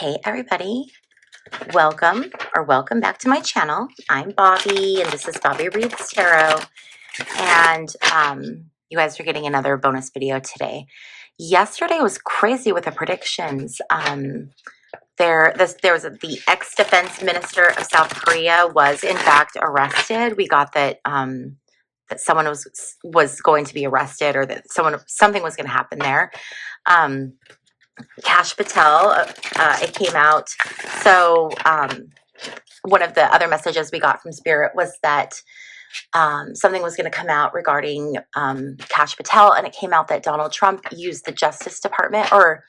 Hey everybody, welcome back to my channel. I'm Bobbie and this is Bobbie Reads Tarot, and you guys are getting another bonus video today. Yesterday was crazy with the predictions. There was the ex-defense minister of South Korea was in fact arrested. We got that that someone was going to be arrested, or that something was going to happen there. Cash Patel, it came out. So one of the other messages we got from Spirit was that something was going to come out regarding Cash Patel, and it came out that Donald Trump used the Justice Department, or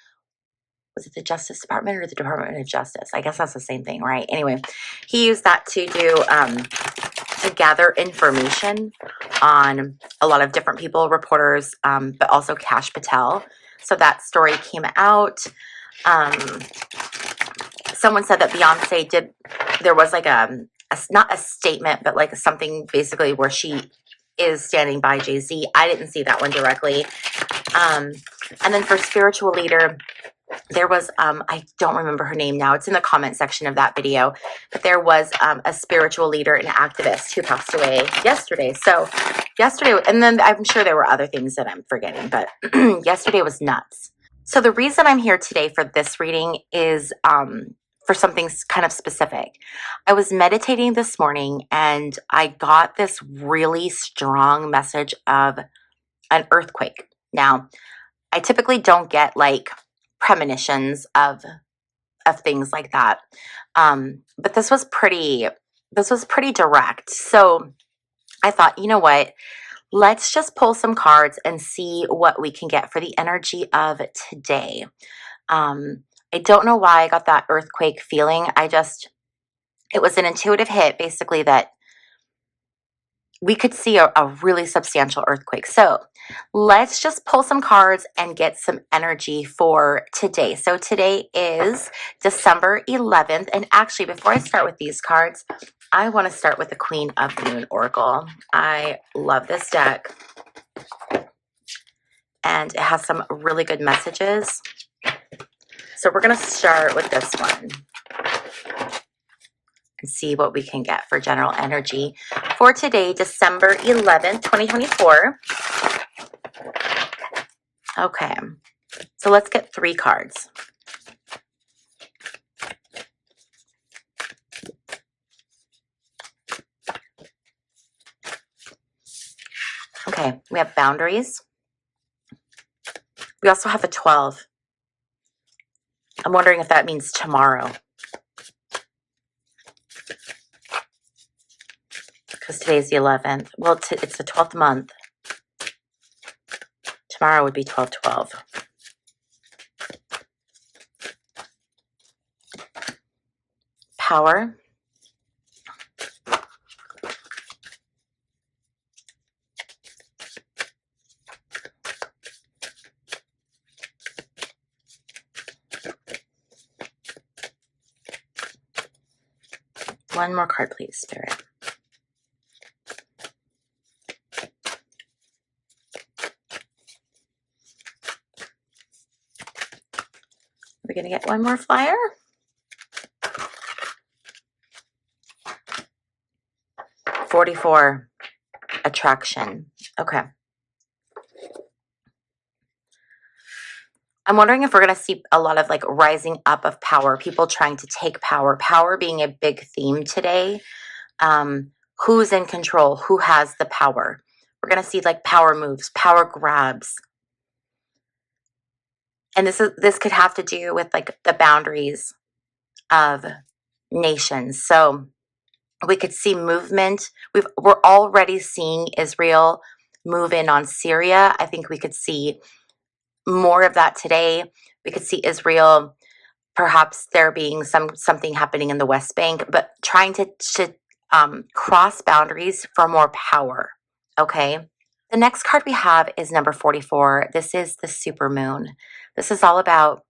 was it the Justice Department or the Department of Justice? I guess that's the same thing, right? Anyway, he used that to gather information on a lot of different people, reporters, but also Cash Patel. So that story came out. Someone said that Beyonce there was like not a statement, but like something basically where she is standing by Jay-Z. I didn't see that one directly. And then for spiritual leader, there was, I don't remember her name now. It's in the comment section of that video. But there was a spiritual leader and activist who passed away yesterday. So yesterday, and then I'm sure there were other things that I'm forgetting, but yesterday was nuts. So the reason I'm here today for this reading is for something kind of specific. I was meditating this morning and I got this really strong message of an earthquake. Now, I typically don't get like premonitions of things like that. But this was pretty direct. So I thought, you know what? Let's just pull some cards and see what we can get for the energy of today. I don't know why I got that earthquake feeling. It was an intuitive hit, basically, that we could see a really substantial earthquake. So let's just pull some cards and get some energy for today. So today is December 11th. And actually, before I start with these cards, I want to start with the Queen of the Moon Oracle. I love this deck. And it has some really good messages. So we're going to start with this one and see what we can get for general energy for today, December 11th, 2024. Okay, so let's get 3 cards. Okay, we have boundaries. We also have a 12. I'm wondering if that means tomorrow, because today's the 11th. Well, it's the 12th month. Tomorrow would be 12/12. Power. One more card, please, Spirit. We're going to get one more flyer. $44. Attraction. Okay. I'm wondering if we're going to see a lot of like rising up of power, people trying to take power, power being a big theme today. Who's in control? Who has the power? We're going to see like power moves, power grabs. And this could have to do with like the boundaries of nations. So we could see movement. We're already seeing Israel move in on Syria. I think we could see more of that today. We could see Israel, perhaps there being something happening in the West Bank, but trying to cross boundaries for more power. Okay. The next card we have is number 44. This is the supermoon. This is all about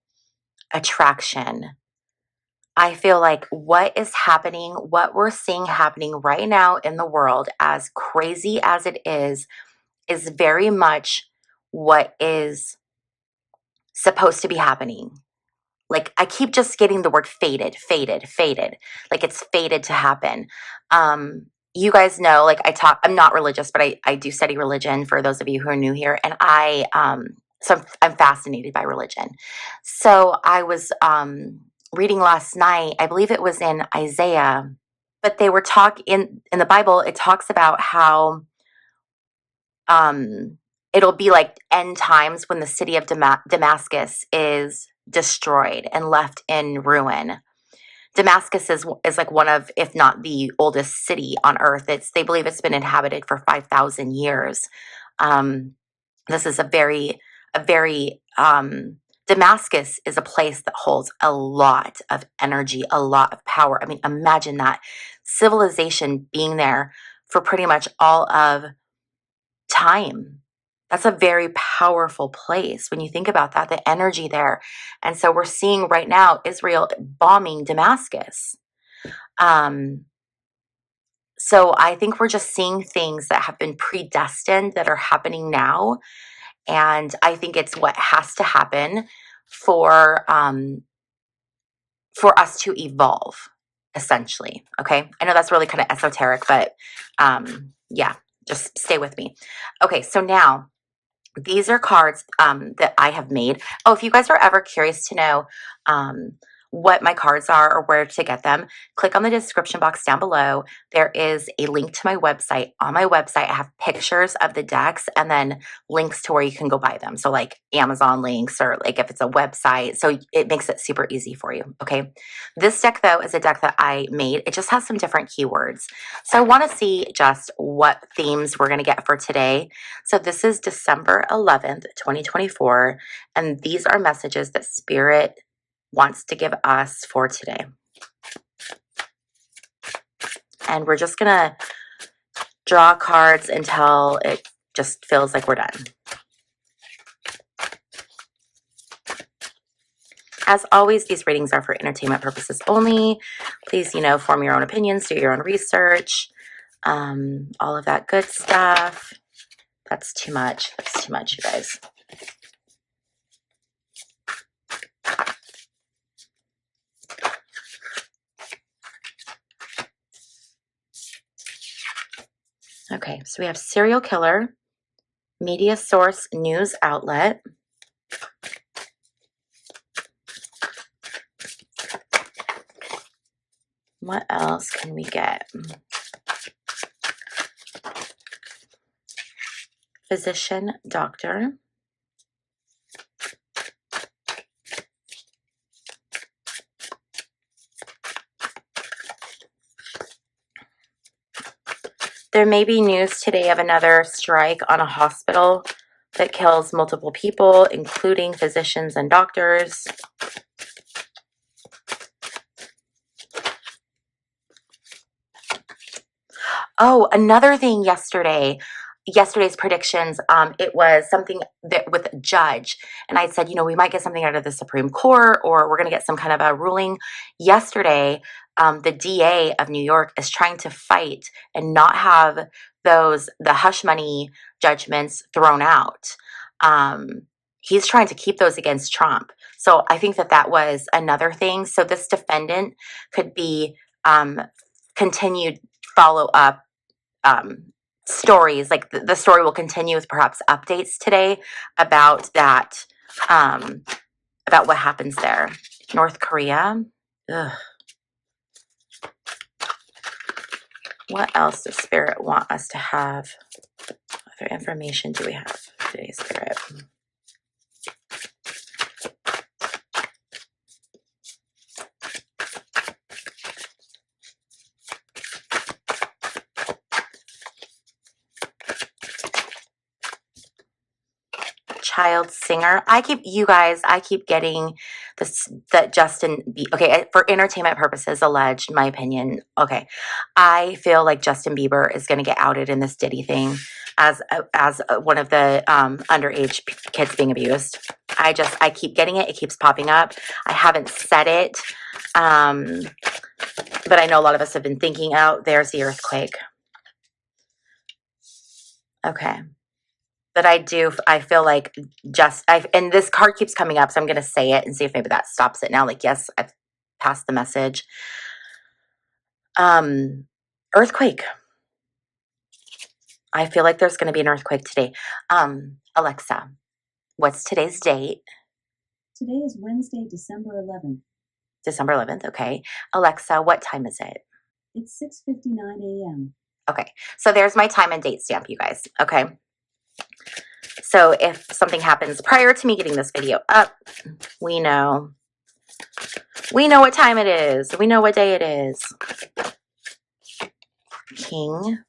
attraction. I feel like what is happening, what we're seeing happening right now in the world, as crazy as it is very much what is supposed to be happening. like I keep just getting the word fated, fated, fated. Like it's fated to happen. You guys know, like I'm not religious, but I do study religion for those of you who are new here. And I'm fascinated by religion. So I was reading last night, I believe it was in Isaiah, but they were in the Bible, it talks about how it'll be like end times when the city of Damascus is destroyed and left in ruin. Damascus is like one of, if not the oldest city on earth. They believe it's been inhabited for 5,000 years. This is a very Damascus is a place that holds a lot of energy, a lot of power. I mean, imagine that civilization being there for pretty much all of time. That's a very powerful place when you think about that, the energy there. And so we're seeing right now Israel bombing Damascus. So I think we're just seeing things that have been predestined that are happening now. And I think it's what has to happen for us to evolve, essentially. Okay. I know that's really kind of esoteric, but yeah, just stay with me. Okay. So now, these are cards that I have made. Oh, if you guys are ever curious to know what my cards are or where to get them, click on the description box down below. There is a link to my website. On my website, I have pictures of the decks and then links to where you can go buy them. So like Amazon links or like if it's a website. So it makes it super easy for you. Okay. This deck though is a deck that I made. It just has some different keywords. So I want to see just what themes we're going to get for today. So this is December 11th, 2024. And these are messages that Spirit wants to give us for today. And we're just going to draw cards until it just feels like we're done. As always, these readings are for entertainment purposes only. Please, form your own opinions, do your own research, all of that good stuff. That's too much. That's too much, you guys. Okay, so we have serial killer, media source, news outlet. What else can we get? Physician, doctor. There may be news today of another strike on a hospital that kills multiple people, including physicians and doctors. Oh, another thing yesterday's predictions, it was something that with a judge. And I said, we might get something out of the Supreme Court or we're going to get some kind of a ruling. Yesterday, the DA of New York is trying to fight and not have the hush money judgments thrown out. He's trying to keep those against Trump. So I think that was another thing. So this defendant could be continued follow-up stories. Like the story will continue with perhaps updates today about that, about what happens there. North Korea. Ugh. What else does Spirit want us to have? What other information do we have today, Spirit? Child singer. I keep getting this, that Justin okay, for entertainment purposes, alleged, my opinion. Okay. I feel like Justin Bieber is going to get outed in this Diddy thing as one of the underage kids being abused. I keep getting it. It keeps popping up. I haven't said it. But I know a lot of us have been thinking, oh, there's the earthquake. Okay. But I feel like and this card keeps coming up, so I'm going to say it and see if maybe that stops it now. Like, yes, I've passed the message. Earthquake. I feel like there's going to be an earthquake today. Alexa, what's today's date? Today is Wednesday, December 11th. December 11th, okay. Alexa, what time is it? It's 6:59 a.m. Okay, so there's my time and date stamp, you guys, okay? So if something happens prior to me getting this video up, we know what time it is. We know what day it is. King.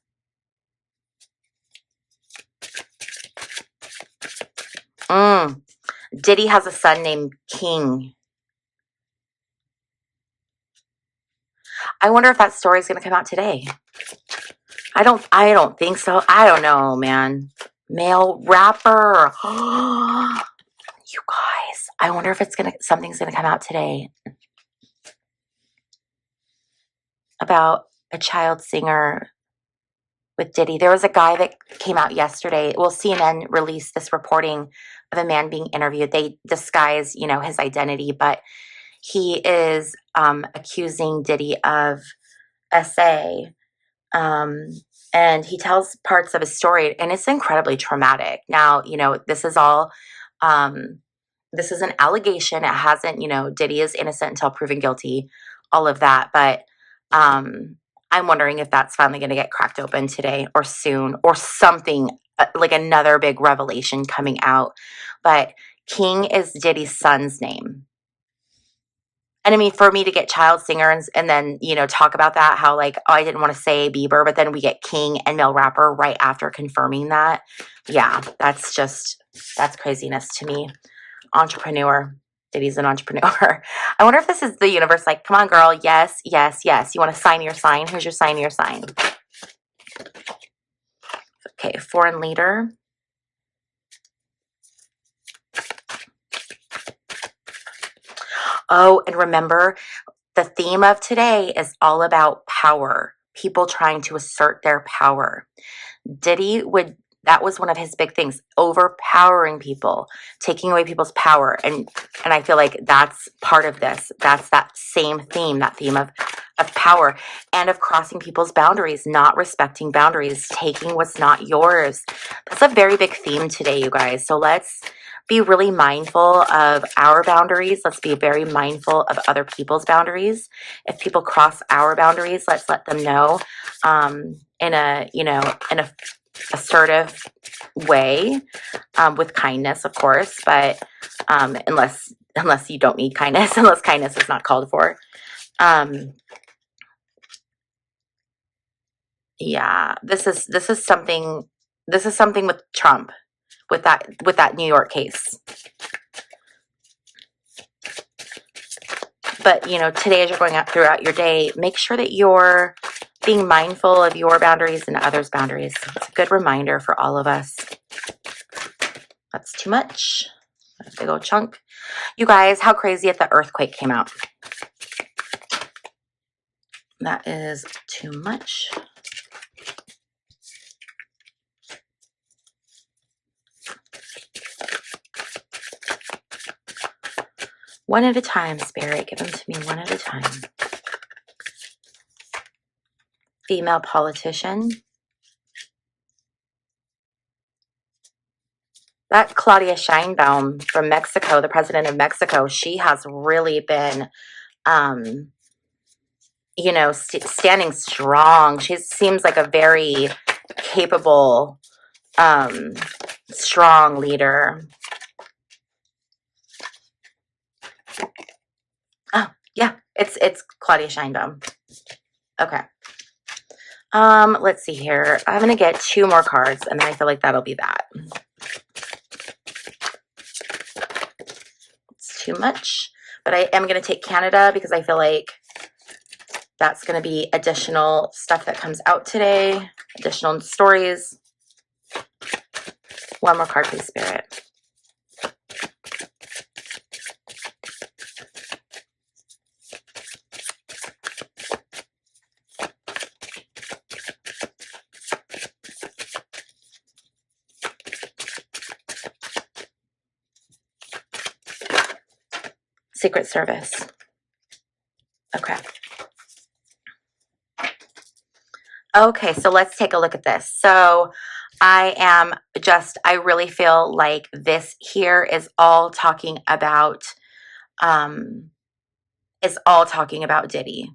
Diddy has a son named King. I wonder if that story is going to come out today. I don't think so. I don't know, man. Male rapper. You guys, I wonder if something's going to come out today about a child singer with Diddy. There was a guy that came out yesterday. Well, CNN released this reporting of a man being interviewed. They disguise, his identity, but he is accusing Diddy of SA. And he tells parts of his story, and it's incredibly traumatic. Now, this is all, this is an allegation. It hasn't, Diddy is innocent until proven guilty, all of that. But I'm wondering if that's finally going to get cracked open today or soon, or something like another big revelation coming out. But King is Diddy's son's name. And I mean, for me to get child singers and then, talk about that, how like, oh, I didn't want to say Beiber, but then we get King and male rapper right after confirming that. Yeah, that's craziness to me. Entrepreneur. Diddy's an entrepreneur. I wonder if this is the universe like, come on, girl. Yes, yes, yes. You want to sign your sign? Here's your sign, your sign. Okay, foreign leader. Oh, and remember, the theme of today is all about power. People trying to assert their power. Diddy that was one of his big things, overpowering people, taking away people's power. And I feel like that's part of this. That's that same theme, that theme of power and of crossing people's boundaries, not respecting boundaries, taking what's not yours. That's a very big theme today, you guys. So let's be really mindful of our boundaries. Let's be very mindful of other people's boundaries. If people cross our boundaries, let's let them know in a assertive way, with kindness, of course, but unless you don't need kindness, unless kindness is not called for. Yeah, this is something with Trump, with that New York case. But today, as you're going out throughout your day, make sure that you're being mindful of your boundaries and others' boundaries. It's a good reminder for all of us. That's too much. A big old chunk. You guys, how crazy if the earthquake came out? That is too much. One at a time, Spirit. Give them to me one at a time. Female politician. That Claudia Sheinbaum from Mexico, the president of Mexico, she has really been, standing strong. She seems like a very capable, strong leader. Oh, yeah, it's Claudia Sheinbaum. Okay. Let's see here. I'm going to get 2 more cards, and then I feel like that'll be that. It's too much, but I am going to take Canada because I feel like that's going to be additional stuff that comes out today, additional stories. One more card, please, Spirit. Secret Service. Okay. Okay, so let's take a look at this. So I really feel like this here is all talking about, Diddy.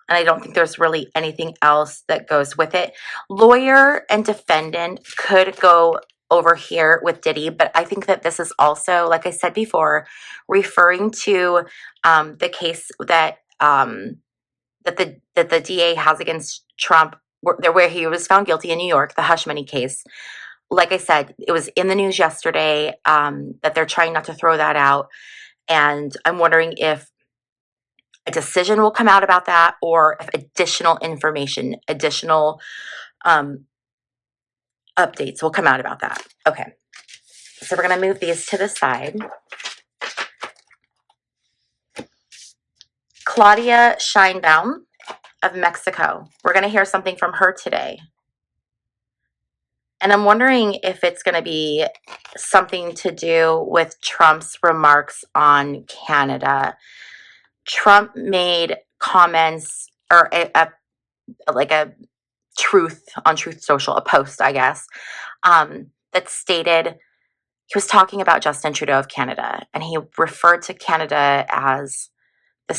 And I don't think there's really anything else that goes with it. Lawyer and defendant could go over here with Diddy, but I think that this is also, like I said before, referring to the case that that the DA has against Trump, where he was found guilty in New York, the hush money case. Like I said, it was in the news yesterday that they're trying not to throw that out, and I'm wondering if a decision will come out about that, or if additional information, additional updates will come out about that. Okay, so we're going to move these to the side. Claudia Scheinbaum of Mexico. We're going to hear something from her today. And I'm wondering if it's going to be something to do with Trump's remarks on Canada. Trump made comments, or like a Truth on Truth Social, a post, I guess, that stated he was talking about Justin Trudeau of Canada, and he referred to Canada as the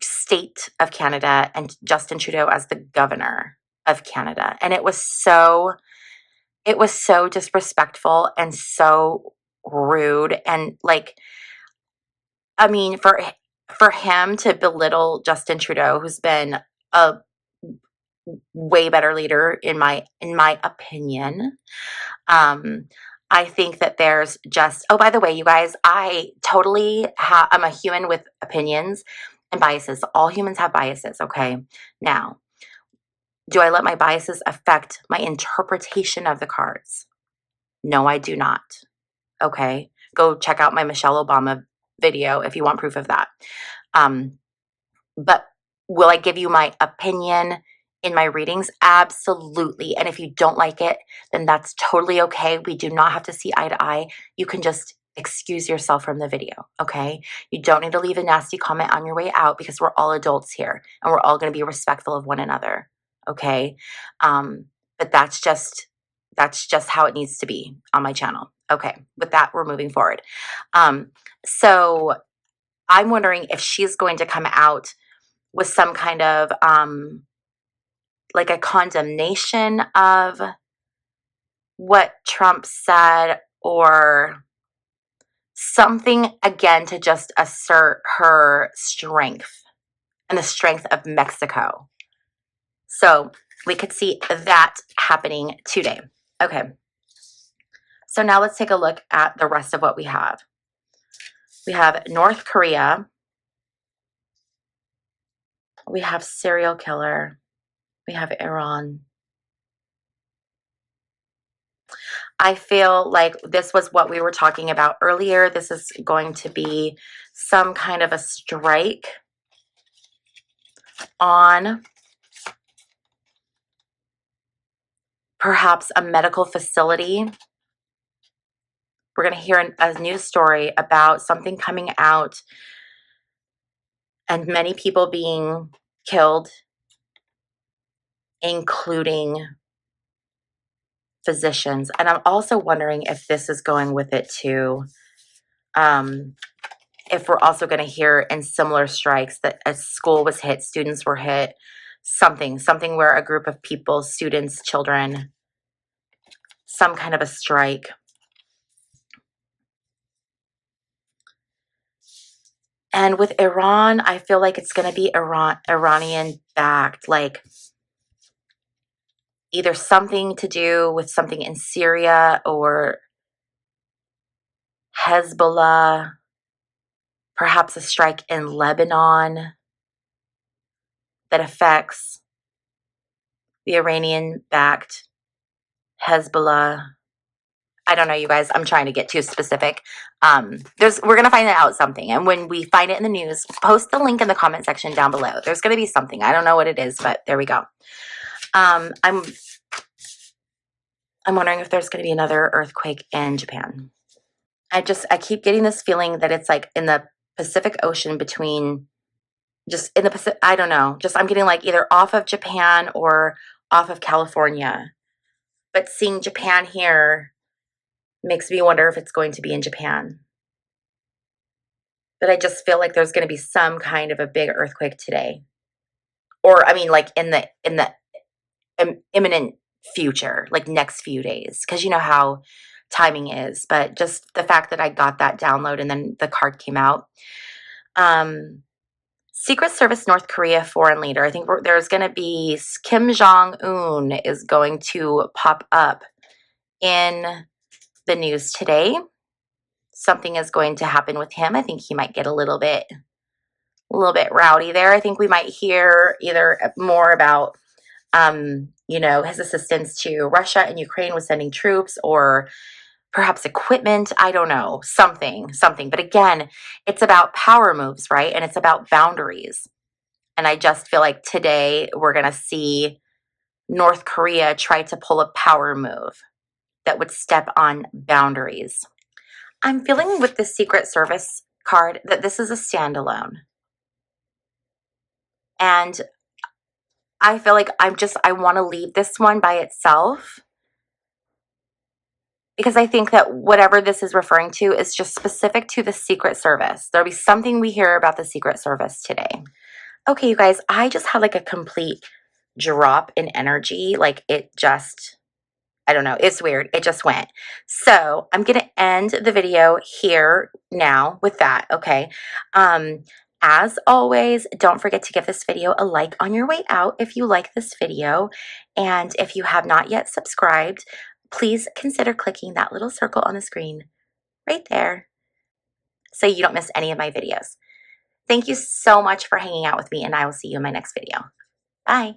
state of Canada and Justin Trudeau as the governor of Canada. And it was so disrespectful and so rude. And like, I mean, for him to belittle Justin Trudeau, who's been a way better leader in my opinion. I think that there's just, oh, by the way, you guys, I'm a human with opinions and biases. All humans have biases, okay? Now, do I let my biases affect my interpretation of the cards? No, I do not. Okay? Go check out my Michelle Obama video if you want proof of that. But will I give you my opinion in my readings? Absolutely. And if you don't like it, then that's totally okay. We do not have to see eye to eye. You can just excuse yourself from the video, okay? You don't need to leave a nasty comment on your way out, because we're all adults here and we're all going to be respectful of one another, okay? But that's just how it needs to be on my channel. Okay, with that, we're moving forward. So I'm wondering if she's going to come out with some kind of like a condemnation of what Trump said, or something, again, to just assert her strength and the strength of Mexico. So we could see that happening today. Okay. So now let's take a look at the rest of what we have. We have North Korea. We have serial killer. We have Iran. I feel like this was what we were talking about earlier. This is going to be some kind of a strike on perhaps a medical facility. We're going to hear a news story about something coming out and many people being killed, including physicians. And I'm also wondering if this is going with it too. If we're also going to hear in similar strikes that a school was hit, students were hit, something where a group of people, students, children, some kind of a strike. And with Iran, I feel like it's going to be Iranian backed, like either something to do with something in Syria or Hezbollah, perhaps a strike in Lebanon that affects the Iranian-backed Hezbollah. I don't know, you guys. I'm trying to get too specific. We're going to find out something. And when we find it in the news, post the link in the comment section down below. There's going to be something. I don't know what it is, but there we go. I'm wondering if there's going to be another earthquake in Japan. I keep getting this feeling that it's like in the Pacific Ocean between just in the Pacific. I don't know. Just I'm getting like either off of Japan or off of California. But seeing Japan here makes me wonder if it's going to be in Japan. But I just feel like there's going to be some kind of a big earthquake today. Or I mean like in the imminent future, like next few days, because you know how timing is. But just the fact that I got that download and then the card came out. Secret Service North Korea foreign leader. I think there's going to be Kim Jong-un is going to pop up in the news today. Something is going to happen with him. I think he might get a little bit rowdy there. I think we might hear either more about his assistance to Russia and Ukraine with sending troops or perhaps equipment. I don't know, something. But again, it's about power moves, right? And it's about boundaries. And I just feel like today we're going to see North Korea try to pull a power move that would step on boundaries. I'm feeling with the Secret Service card that this is a standalone. And I feel like I want to leave this one by itself because I think that whatever this is referring to is just specific to the Secret Service. There'll be something we hear about the Secret Service today. Okay, you guys, I just had like a complete drop in energy. Like it just, I don't know, it's weird. It just went. So I'm going to end the video here now with that, okay? As always, don't forget to give this video a like on your way out if you like this video. And if you have not yet subscribed, please consider clicking that little circle on the screen right there so you don't miss any of my videos. Thank you so much for hanging out with me, and I will see you in my next video. Bye.